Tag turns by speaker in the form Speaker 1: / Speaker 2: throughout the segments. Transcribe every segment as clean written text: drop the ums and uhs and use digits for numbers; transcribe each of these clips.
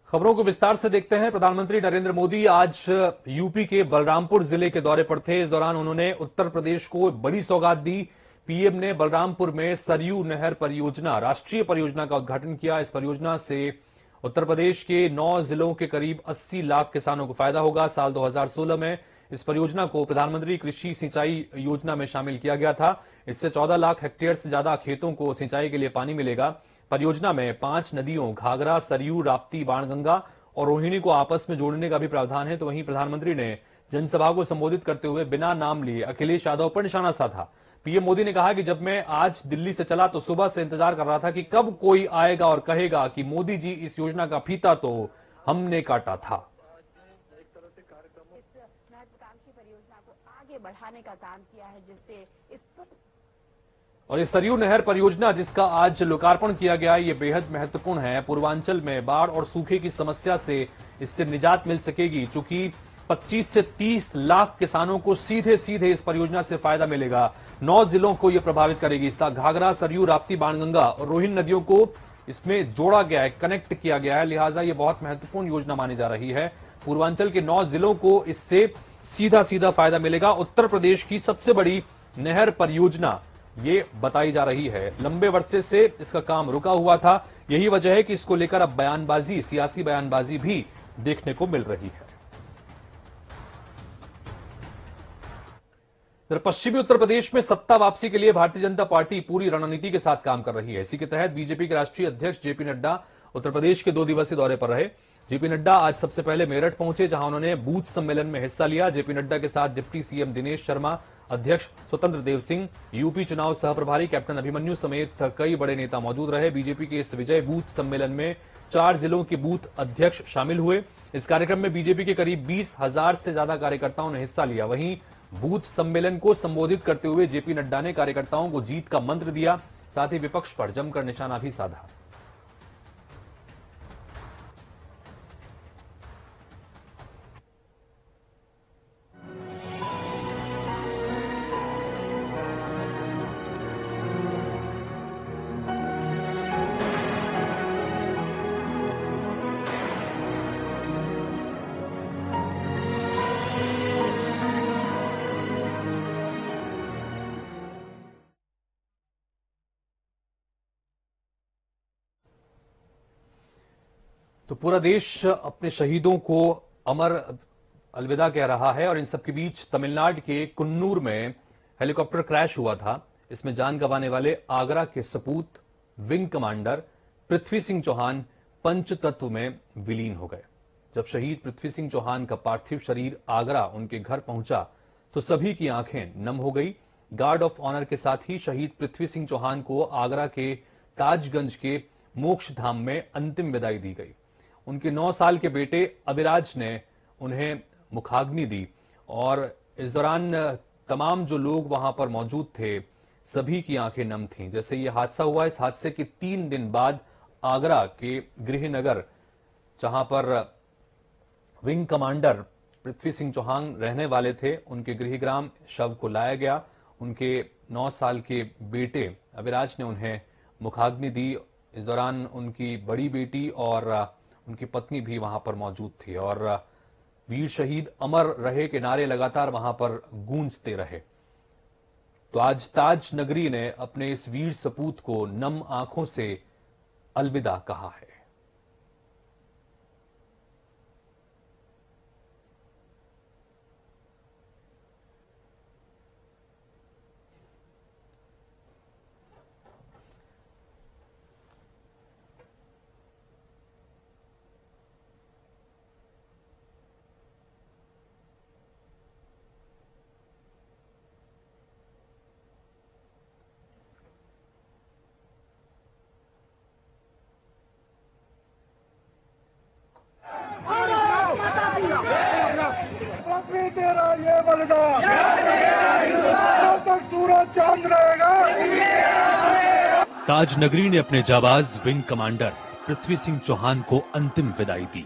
Speaker 1: खबरों को विस्तार से देखते हैं। प्रधानमंत्री नरेंद्र मोदी आज यूपी के बलरामपुर जिले के दौरे पर थे। इस दौरान उन्होंने उत्तर प्रदेश को बड़ी सौगात दी। पीएम ने बलरामपुर में सरयू नहर परियोजना, राष्ट्रीय परियोजना का उद्घाटन किया। इस परियोजना से उत्तर प्रदेश के 9 जिलों के करीब 80 लाख किसानों को फायदा होगा। साल 2016 में इस परियोजना को प्रधानमंत्री कृषि सिंचाई योजना में शामिल किया गया था। इससे 14 लाख हेक्टेयर से ज्यादा खेतों को सिंचाई के लिए पानी मिलेगा। परियोजना में 5 नदियों घाघरा, सरयू, राप्ती, बाणगंगा और रोहिणी को आपस में जोड़ने का भी प्रावधान है। तो वहीं प्रधानमंत्री ने जनसभा को संबोधित करते हुए बिना नाम लिए अखिलेश यादव पर निशाना साधा। पीएम मोदी ने कहा कि जब मैं आज दिल्ली से चला तो सुबह से इंतजार कर रहा था कि कब कोई आएगा और कहेगा कि मोदी जी, इस योजना का फीता तो हमने काटा था।
Speaker 2: इस महत्वाकांक्षी परियोजना को आगे बढ़ाने का काम किया है, जिससे इस
Speaker 1: और ये सरयू नहर परियोजना जिसका आज लोकार्पण किया गया, ये बेहद महत्वपूर्ण है। पूर्वांचल में बाढ़ और सूखे की समस्या से इससे निजात मिल सकेगी। चूंकि 25 से 30 लाख किसानों को सीधे सीधे इस परियोजना से फायदा मिलेगा। 9 जिलों को यह प्रभावित करेगी। घाघरा, सरयू, राप्ती, बाणगंगा और रोहिणी नदियों को इसमें जोड़ा गया है, कनेक्ट किया गया है। लिहाजा ये बहुत महत्वपूर्ण योजना मानी जा रही है। पूर्वांचल के 9 जिलों को इससे सीधा सीधा फायदा मिलेगा। उत्तर प्रदेश की सबसे बड़ी नहर परियोजना ये बताई जा रही है। लंबे वर्षे से इसका काम रुका हुआ था। यही वजह है कि इसको लेकर अब बयानबाजी, सियासी बयानबाजी भी देखने को मिल रही है। पश्चिमी उत्तर प्रदेश में सत्ता वापसी के लिए भारतीय जनता पार्टी पूरी रणनीति के साथ काम कर रही है। इसी के तहत बीजेपी के राष्ट्रीय अध्यक्ष जेपी नड्डा उत्तर प्रदेश के 2 दिवसीय दौरे पर रहे। जेपी नड्डा आज सबसे पहले मेरठ पहुंचे, जहां उन्होंने बूथ सम्मेलन में हिस्सा लिया। जेपी नड्डा के साथ डिप्टी सीएम दिनेश शर्मा, अध्यक्ष स्वतंत्र देव सिंह, यूपी चुनाव सह प्रभारी कैप्टन अभिमन्यु समेत कई बड़े नेता मौजूद रहे। बीजेपी के इस विजय बूथ सम्मेलन में 4 जिलों के बूथ अध्यक्ष शामिल हुए। इस कार्यक्रम में बीजेपी के करीब 20,000 से ज्यादा कार्यकर्ताओं ने हिस्सा लिया। वहीं बूथ सम्मेलन को संबोधित करते हुए जेपी नड्डा ने कार्यकर्ताओं को जीत का मंत्र दिया। साथ ही विपक्ष पर जमकर निशाना भी साधा। तो पूरा देश अपने शहीदों को अमर अलविदा कह रहा है। और इन सबके बीच तमिलनाडु के कुन्नूर में हेलीकॉप्टर क्रैश हुआ था। इसमें जान गंवाने वाले आगरा के सपूत विंग कमांडर पृथ्वी सिंह चौहान पंचतत्व में विलीन हो गए। जब शहीद पृथ्वी सिंह चौहान का पार्थिव शरीर आगरा उनके घर पहुंचा तो सभी की आंखें नम हो गई। गार्ड ऑफ ऑनर के साथ ही शहीद पृथ्वी सिंह चौहान को आगरा के ताजगंज के मोक्ष धाम में अंतिम विदाई दी गई। उनके 9 साल के बेटे अविराज ने उन्हें मुखाग्नि दी। और इस दौरान तमाम जो लोग वहां पर मौजूद थे, सभी की आंखें नम थीं। जैसे ये हादसा हुआ, इस हादसे के 3 दिन बाद आगरा के गृहनगर, जहां पर विंग कमांडर पृथ्वी सिंह चौहान रहने वाले थे, उनके गृहग्राम शव को लाया गया। उनके 9 साल के बेटे अविराज ने उन्हें मुखाग्नि दी। इस दौरान उनकी बड़ी बेटी और उनकी पत्नी भी वहां पर मौजूद थी। और वीर शहीद अमर रहे के नारे लगातार वहां पर गूंजते रहे। तो आज ताज नगरी ने अपने इस वीर सपूत को नम आंखों से अलविदा कहा है।
Speaker 3: तेरा ये बलिदान जब तक सूरज चांद रहेगा।
Speaker 1: ताज नगरी ने अपने जाबाज विंग कमांडर पृथ्वी सिंह चौहान को अंतिम विदाई दी।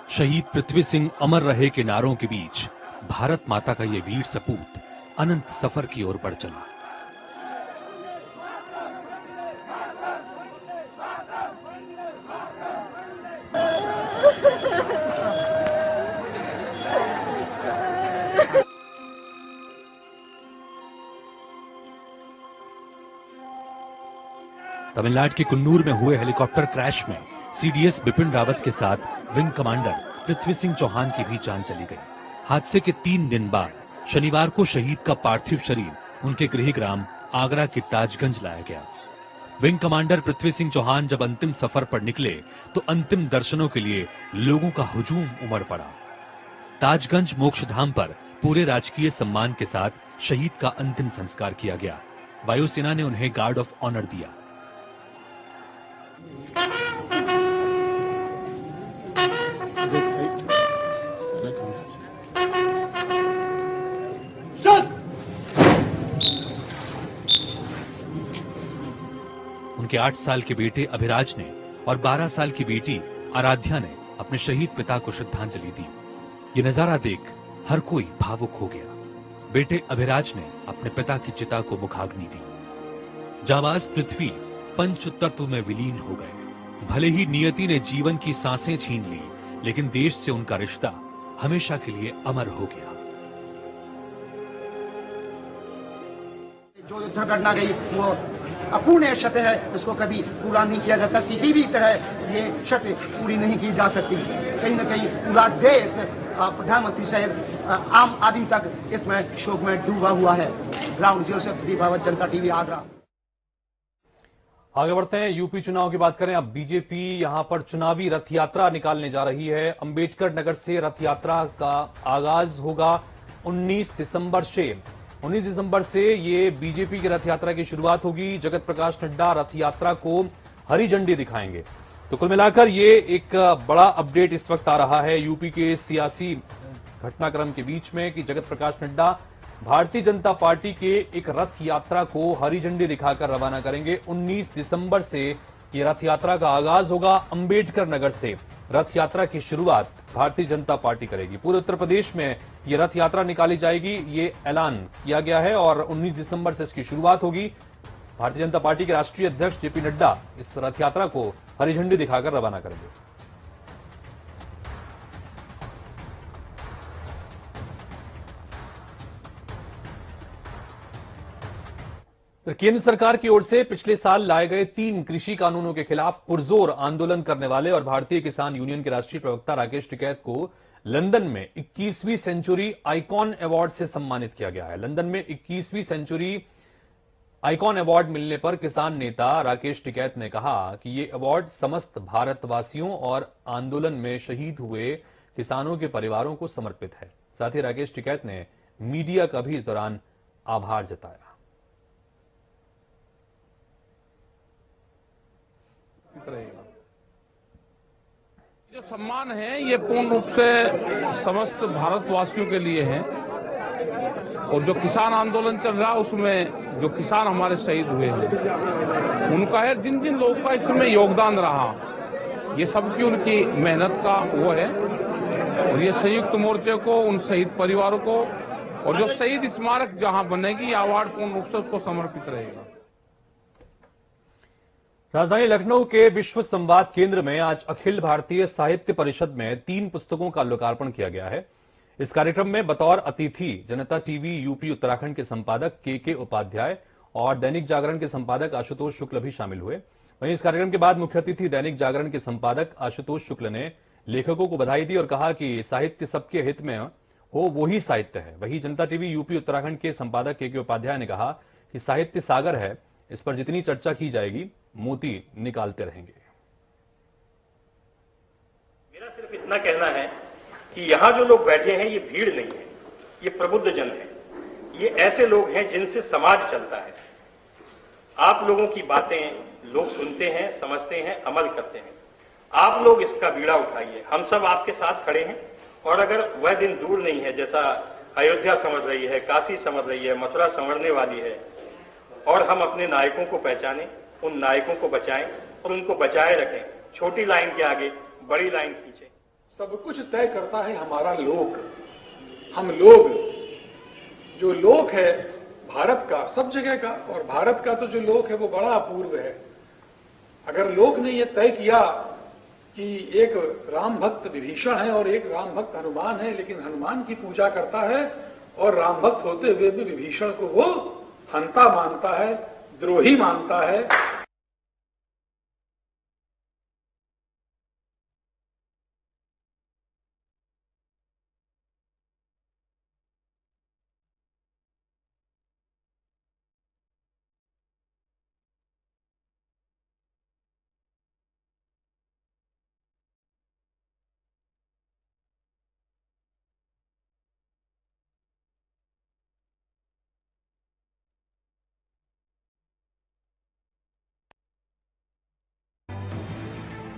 Speaker 1: शहीद पृथ्वी सिंह अमर रहे के नारों के बीच भारत माता का ये वीर सपूत अनंत सफर की ओर बढ़ चला। तमिलनाडु के कुन्नूर में हुए हेलीकॉप्टर क्रैश में सीडीएस बिपिन रावत के साथ विंग कमांडर पृथ्वी सिंह चौहान की भी जान चली गई। हादसे के 3 दिन बाद शनिवार को शहीद का पार्थिव शरीर उनके गृह ग्राम आगरा के ताजगंज लाया गया। विंग कमांडर पृथ्वी सिंह चौहान जब अंतिम सफर पर निकले तो अंतिम दर्शनों के लिए लोगों का हुजूम उमड़ पड़ा। ताजगंज मोक्षधाम पर पूरे राजकीय सम्मान के साथ शहीद का अंतिम संस्कार किया गया। वायुसेना ने उन्हें गार्ड ऑफ ऑनर दिया। उनके 8 साल के बेटे अभिराज ने और 12 साल की बेटी आराध्या ने अपने शहीद पिता को श्रद्धांजलि दी। ये नजारा देख हर कोई भावुक हो गया। बेटे अभिराज ने अपने पिता की चिता को मुखाग्नि दी। जाबाज पृथ्वी पंच तत्व में विलीन हो गए। भले ही नियति ने जीवन की सांसें छीन ली, लेकिन देश से उनका रिश्ता हमेशा के लिए अमर हो गया।
Speaker 4: जो दुर्घटना गई वो अपूर्ण क्षति है, इसको कभी पूरा नहीं किया जाता। किसी भी तरह ये क्षति पूरी नहीं की जा सकती। कहीं न कहीं पूरा देश, प्रधानमंत्री सहित आम आदमी तक इसमें शोक में डूबा हुआ है। ग्राउंड जीरो से दीपावत, जनता टीवी, आगरा।
Speaker 1: आगे बढ़ते हैं, यूपी चुनाव की बात करें। अब बीजेपी यहां पर चुनावी रथ यात्रा निकालने जा रही है। अंबेडकर नगर से रथ यात्रा का आगाज होगा 19 दिसंबर से। 19 दिसंबर से ये बीजेपी की रथ यात्रा की शुरुआत होगी। जगत प्रकाश नड्डा रथ यात्रा को हरी झंडी दिखाएंगे। तो कुल मिलाकर ये एक बड़ा अपडेट इस वक्त आ रहा है यूपी के सियासी घटनाक्रम के बीच में कि जगत प्रकाश नड्डा भारतीय जनता पार्टी के एक रथ यात्रा को हरी झंडी दिखाकर रवाना करेंगे। 19 दिसंबर से ये रथ यात्रा का आगाज होगा। अंबेडकर नगर से रथ यात्रा की शुरुआत भारतीय जनता पार्टी करेगी। पूरे उत्तर प्रदेश में ये रथ यात्रा निकाली जाएगी, ये ऐलान किया गया है और 19 दिसंबर से इसकी शुरुआत होगी। भारतीय जनता पार्टी के राष्ट्रीय अध्यक्ष जेपी नड्डा इस रथ यात्रा को हरी झंडी दिखाकर रवाना करेंगे। केंद्र सरकार की ओर से पिछले साल लाए गए 3 कृषि कानूनों के खिलाफ पुरजोर आंदोलन करने वाले और भारतीय किसान यूनियन के राष्ट्रीय प्रवक्ता राकेश टिकैत को लंदन में 21वीं सेंचुरी आइकॉन अवार्ड से सम्मानित किया गया है। लंदन में 21वीं सेंचुरी आइकॉन अवार्ड मिलने पर किसान नेता राकेश टिकैत ने कहा कि ये अवार्ड समस्त भारतवासियों और आंदोलन में शहीद हुए किसानों के परिवारों को समर्पित है। साथ ही राकेश टिकैत ने मीडिया का भी इस दौरान आभार जताया।
Speaker 5: जो सम्मान है ये पूर्ण रूप से समस्त भारतवासियों के लिए है और जो किसान आंदोलन चल रहा है उसमें जो किसान हमारे शहीद हुए हैं उनका है, जिन जिन लोगों का इसमें योगदान रहा, ये सबकी उनकी मेहनत का वो है और ये संयुक्त मोर्चे को, उन शहीद परिवारों को और जो शहीद स्मारक जहां बनेगी अवार्ड पूर्ण रूप से उसको समर्पित रहेगा।
Speaker 1: राजधानी लखनऊ के विश्व संवाद केंद्र में आज अखिल भारतीय साहित्य परिषद में 3 पुस्तकों का लोकार्पण किया गया है। इस कार्यक्रम में बतौर अतिथि जनता टीवी यूपी उत्तराखंड के संपादक के उपाध्याय और दैनिक जागरण के संपादक आशुतोष शुक्ल भी शामिल हुए। वहीं इस कार्यक्रम के बाद मुख्य अतिथि दैनिक जागरण के संपादक आशुतोष शुक्ल ने लेखकों को बधाई दी और कहा कि साहित्य सबके हित में हो, वो ही साहित्य है। वहीं जनता टीवी यूपी उत्तराखंड के संपादक के उपाध्याय ने कहा कि साहित्य सागर है, इस पर जितनी चर्चा की जाएगी मोती निकालते रहेंगे।
Speaker 6: मेरा सिर्फ इतना कहना है कि यहाँ जो लोग बैठे हैं ये भीड़ नहीं है, ये प्रबुद्ध जन है। ये ऐसे लोग हैं जिनसे समाज चलता है। आप लोगों की बातें लोग सुनते हैं, समझते हैं, अमल करते हैं। आप लोग इसका बीड़ा उठाइए। हम सब आपके साथ खड़े हैं और अगर वह दिन दूर नहीं है जैसा अयोध्या समझ रही है, काशी समझ रही है, मथुरा समझने वाली है, और हम अपने नायकों को पहचानें, उन नायकों को बचाएं और उनको बचाए रखें। छोटी लाइन के आगे बड़ी लाइन खींचें।
Speaker 7: सब कुछ तय करता है हमारा लोक। हम लोग, जो लोक है भारत का, सब जगह का, और भारत का तो जो लोक है वो बड़ा अपूर्व है। अगर लोक ने ये तय किया कि एक राम भक्त विभीषण है और एक राम भक्त हनुमान है, लेकिन हनुमान की पूजा करता है और राम भक्त होते हुए भी विभीषण को वो हंता मानता है, द्रोही मानता है,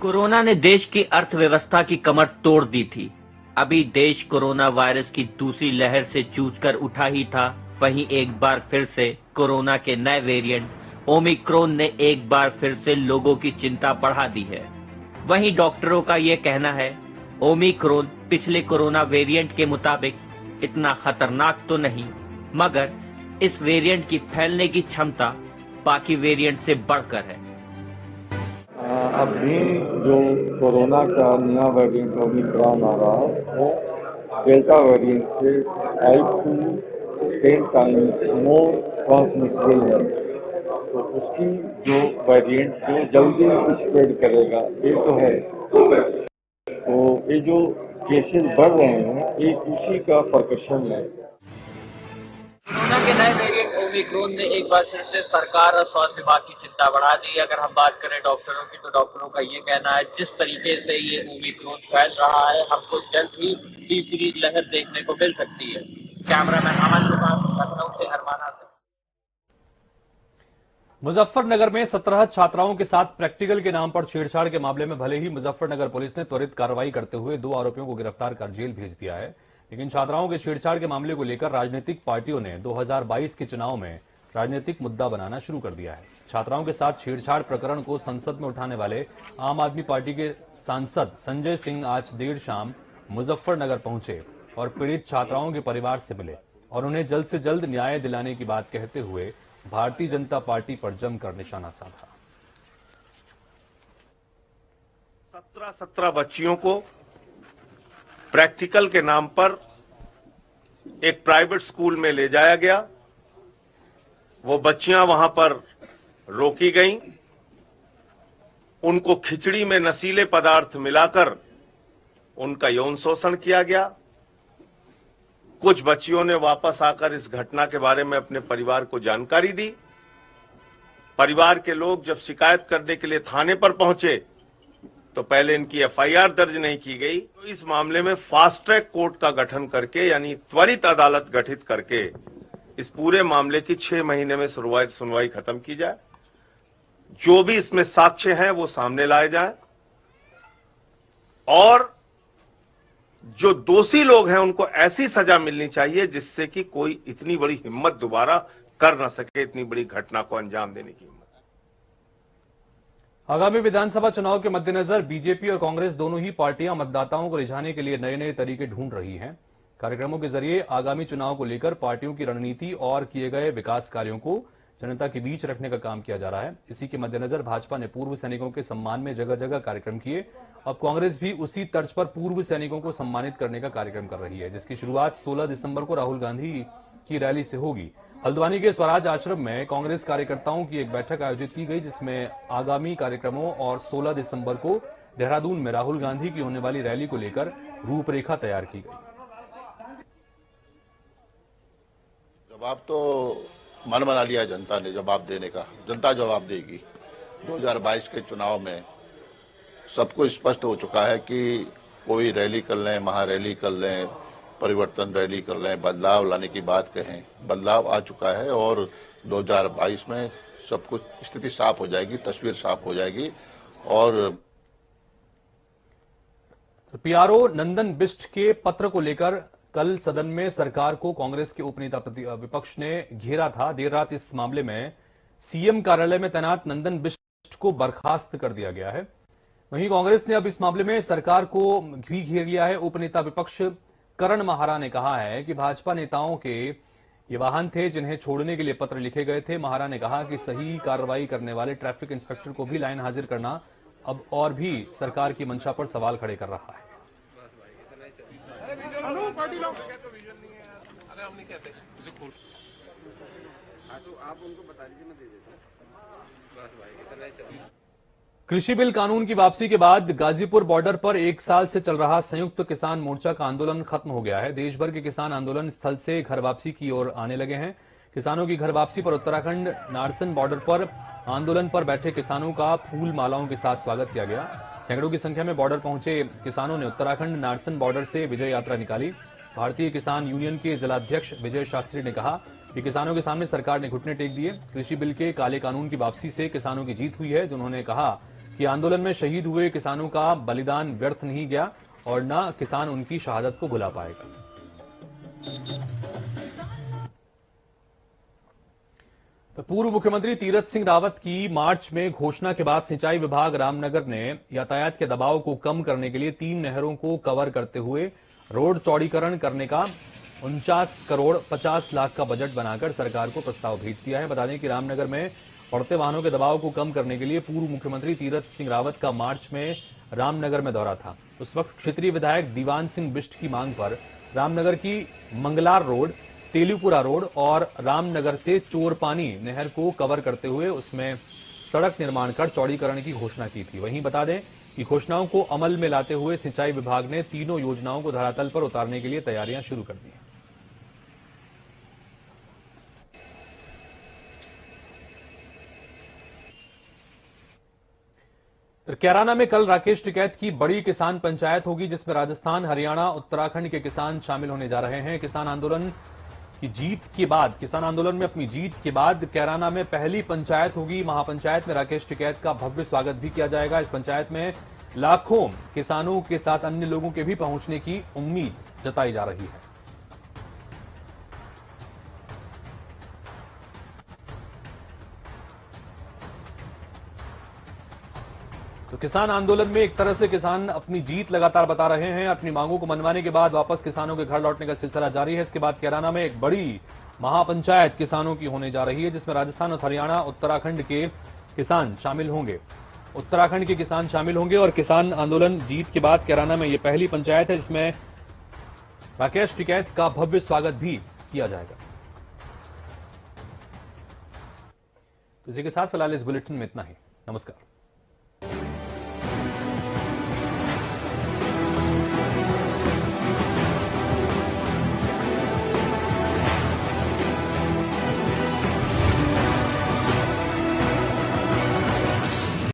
Speaker 8: कोरोना ने देश की अर्थव्यवस्था की कमर तोड़ दी थी। अभी देश कोरोना वायरस की दूसरी लहर से जूझकर उठा ही था, वहीं एक बार फिर से कोरोना के नए वेरिएंट ओमिक्रॉन ने एक बार फिर से लोगों की चिंता बढ़ा दी है। वहीं डॉक्टरों का यह कहना है, ओमिक्रॉन पिछले कोरोना वेरिएंट के मुताबिक इतना खतरनाक तो नहीं, मगर इस वेरिएंट की फैलने की क्षमता बाकी वेरिएंट से बढ़कर है।
Speaker 9: अभी जो कोरोना का नया वेरिएंट ओमिक्रॉन आ रहा है वो डेल्टा वेरिएंट से 5 to 10 टाइम्स मोर ट्रांसमिसिबल है, तो उसकी जो वेरिएंट जो जल्दी स्प्रेड करेगा ये तो है। तो ये जो केसेस बढ़ रहे हैं ये उसी का परकशन है।
Speaker 8: कोरोना के नए वेरिएंट ओमिक्रॉन ने एक बार फिर से सरकार और स्वास्थ्य विभाग की चिंता बढ़ा दी। अगर हम बात करें डॉक्टरों की, तो डॉक्टरों का ये कहना है जिस तरीके से ये ओमिक्रॉन फैल रहा है, हमको जल्द ही तीसरी लहर देखने को मिल सकती है। कैमरामैन अमन के साथ लखनऊ से अरमाना से।
Speaker 1: मुजफ्फरनगर में 17 छात्राओं के साथ प्रैक्टिकल के नाम पर छेड़छाड़ के मामले में भले ही मुजफ्फरनगर पुलिस ने त्वरित कार्रवाई करते हुए 2 आरोपियों को गिरफ्तार कर जेल भेज दिया है, लेकिन छात्राओं के छेड़छाड़ के मामले को लेकर राजनीतिक पार्टियों ने 2022 के चुनाव में राजनीतिक मुद्दा बनाना शुरू कर दिया है। छात्राओं के साथ छेड़छाड़ प्रकरण को संसद में उठाने वाले आम आदमी पार्टी के सांसद संजय सिंह आज देर शाम मुजफ्फरनगर पहुंचे और पीड़ित छात्राओं के परिवार से मिले और उन्हें जल्द से जल्द न्याय दिलाने की बात कहते हुए भारतीय जनता पार्टी पर जमकर निशाना साधा।
Speaker 10: 17 बच्चियों को प्रैक्टिकल के नाम पर एक प्राइवेट स्कूल में ले जाया गया। वो बच्चियां वहां पर रोकी गईं, उनको खिचड़ी में नशीले पदार्थ मिलाकर उनका यौन शोषण किया गया। कुछ बच्चियों ने वापस आकर इस घटना के बारे में अपने परिवार को जानकारी दी। परिवार के लोग जब शिकायत करने के लिए थाने पर पहुंचे तो पहले इनकी एफआईआर दर्ज नहीं की गई। तो इस मामले में फास्ट ट्रैक कोर्ट का गठन करके यानी त्वरित अदालत गठित करके इस पूरे मामले की 6 महीने में सुनवाई खत्म की जाए। जो भी इसमें साक्ष्य हैं वो सामने लाए जाए और जो दोषी लोग हैं उनको ऐसी सजा मिलनी चाहिए जिससे कि कोई इतनी बड़ी हिम्मत दोबारा कर न सके, इतनी बड़ी घटना को अंजाम देने की हिम्मत।
Speaker 1: आगामी विधानसभा चुनाव के मद्देनजर बीजेपी और कांग्रेस दोनों ही पार्टियां मतदाताओं को रिझाने के लिए नए नए तरीके ढूंढ रही हैं। कार्यक्रमों के जरिए आगामी चुनाव को लेकर पार्टियों की रणनीति और किए गए विकास कार्यों को जनता के बीच रखने का काम किया जा रहा है। इसी के मद्देनजर भाजपा ने पूर्व सैनिकों के सम्मान में जगह जगह कार्यक्रम किए। अब कांग्रेस भी उसी तर्ज पर पूर्व सैनिकों को सम्मानित करने का कार्यक्रम कर रही है, जिसकी शुरुआत 16 दिसंबर को राहुल गांधी की रैली से होगी। हल्द्वानी के स्वराज आश्रम में कांग्रेस कार्यकर्ताओं की एक बैठक आयोजित की गई, जिसमें आगामी कार्यक्रमों और 16 दिसंबर को देहरादून में राहुल गांधी की होने वाली रैली को लेकर रूपरेखा तैयार की गई।
Speaker 11: जवाब तो मन बना लिया जनता ने, जवाब देने का जनता जवाब देगी। 2022 के चुनाव में सबको स्पष्ट हो चुका है कि कोई रैली कर लें, महारैली कर लें, परिवर्तन रैली कर लें, बदलाव लाने की बात कहें, बदलाव आ चुका है और 2022 में सब कुछ स्थिति साफ हो जाएगी, तस्वीर साफ हो जाएगी। और
Speaker 1: पीआरओ नंदन बिष्ट के पत्र को लेकर कल सदन में सरकार को कांग्रेस के उपनेता विपक्ष ने घेरा था। देर रात इस मामले में सीएम कार्यालय में तैनात नंदन बिष्ट को बर्खास्त कर दिया गया है। वहीं कांग्रेस ने अब इस मामले में सरकार को भी घेर लिया है। उपनेता विपक्ष करण महारा ने कहा है कि भाजपा नेताओं के ये वाहन थे जिन्हें छोड़ने के लिए पत्र लिखे गए थे। महारा ने कहा कि सही कार्रवाई करने वाले ट्रैफिक इंस्पेक्टर को भी लाइन हाजिर करना अब और भी सरकार की मंशा पर सवाल खड़े कर रहा है। कृषि बिल कानून की वापसी के बाद गाजीपुर बॉर्डर पर 1 साल से चल रहा संयुक्त किसान मोर्चा का आंदोलन खत्म हो गया है। देश भर के किसान आंदोलन स्थल से घर वापसी की ओर आने लगे हैं। किसानों की घर वापसी पर उत्तराखंड नारसन बॉर्डर पर आंदोलन पर बैठे किसानों का फूल मालाओं के साथ स्वागत किया गया। सैकड़ों की संख्या में बॉर्डर पहुंचे किसानों ने उत्तराखंड नारसन बॉर्डर से विजय यात्रा निकाली। भारतीय किसान यूनियन के जिलाध्यक्ष विजय शास्त्री ने कहा कि किसानों के सामने सरकार ने घुटने टेक दिए। कृषि बिल के काले कानून की वापसी से किसानों की जीत हुई है। जिन्होंने कहा कि आंदोलन में शहीद हुए किसानों का बलिदान व्यर्थ नहीं गया और न किसान उनकी शहादत को भुला पाएगा। तो पूर्व मुख्यमंत्री तीरथ सिंह रावत की मार्च में घोषणा के बाद सिंचाई विभाग रामनगर ने यातायात के दबाव को कम करने के लिए 3 नहरों को कवर करते हुए रोड चौड़ीकरण करने का 49 करोड़ 50 लाख का बजट बनाकर सरकार को प्रस्ताव भेज दिया है। बता दें कि रामनगर में बढ़ते वाहनों के दबाव को कम करने के लिए पूर्व मुख्यमंत्री तीरथ सिंह रावत का मार्च में रामनगर में दौरा था। उस वक्त क्षेत्रीय विधायक दीवान सिंह बिष्ट की मांग पर रामनगर की मंगलार रोड, तेलीपुरा रोड और रामनगर से चोरपानी नहर को कवर करते हुए उसमें सड़क निर्माण कर चौड़ीकरण की घोषणा की थी। वहीं बता दें कि घोषणाओं को अमल में लाते हुए सिंचाई विभाग ने तीनों योजनाओं को धरातल पर उतारने के लिए तैयारियां शुरू कर दी हैं। कैराना में कल राकेश टिकैत की बड़ी किसान पंचायत होगी, जिसमें राजस्थान, हरियाणा, उत्तराखंड के किसान शामिल होने जा रहे हैं। किसान आंदोलन में अपनी जीत के बाद कैराना में पहली पंचायत होगी। महापंचायत में राकेश टिकैत का भव्य स्वागत भी किया जाएगा। इस पंचायत में लाखों किसानों के साथ अन्य लोगों के भी पहुंचने की उम्मीद जताई जा रही है। तो किसान आंदोलन में एक तरह से किसान अपनी जीत लगातार बता रहे हैं। अपनी मांगों को मनवाने के बाद वापस किसानों के घर लौटने का सिलसिला जारी है। इसके बाद कैराना में एक बड़ी महापंचायत किसानों की होने जा रही है, जिसमें राजस्थान और हरियाणा, उत्तराखंड के किसान शामिल होंगे। और किसान आंदोलन जीत के बाद कैराना में यह पहली पंचायत है जिसमें राकेश टिकैत का भव्य स्वागत भी किया जाएगा। तो इसी के साथ फिलहाल इस बुलेटिन में इतना ही। नमस्कार।